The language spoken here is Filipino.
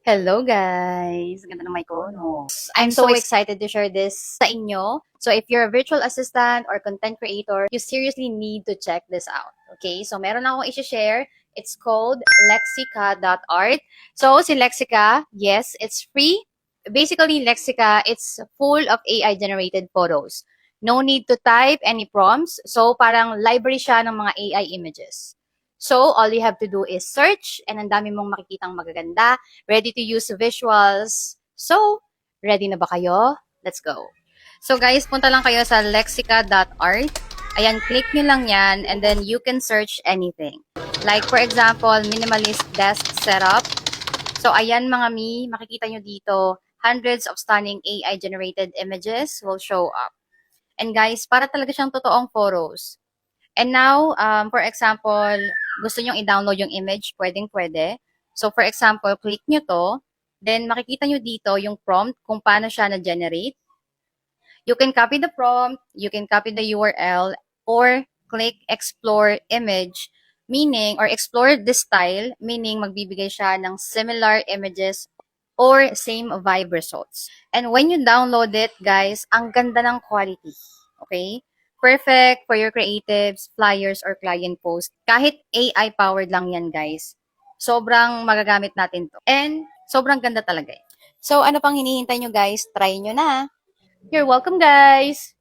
Hello guys! Ganda ng mic ko, no? I'm so excited to share this sa inyo. So if you're a virtual assistant or content creator, you seriously need to check this out. Okay? So meron akong i-share. It's called Lexica.art. So si Lexica, yes, it's free. Basically, Lexica, it's full of AI-generated photos. No need to type any prompts. So parang library siya ng mga AI images. So, all you have to do is search and ang dami mong makikitang magaganda, ready to use visuals. So, ready na ba kayo? Let's go. So guys, punta lang kayo sa lexica.art. Ayan, click nyo lang yan and then you can search anything. Like for example, minimalist desk setup. So ayan mga makikita nyo dito, hundreds of stunning AI-generated images will show up. And guys, para talaga siyang totoong photos. And now, for example, gusto nyong i-download yung image, pwedeng-pwede. So, for example, click nyo to. Then, makikita nyo dito yung prompt kung paano siya na-generate. You can copy the prompt, you can copy the URL, or click Explore Image, meaning, or Explore the Style, meaning magbibigay siya ng similar images or same vibe results. And when you download it, guys, ang ganda ng quality. Okay? Perfect for your creatives, flyers, or client post. Kahit AI-powered lang yan, guys. Sobrang magagamit natin to. And sobrang ganda talaga eh. So, ano pang hinihintay nyo, guys? Try nyo na. You're welcome, guys!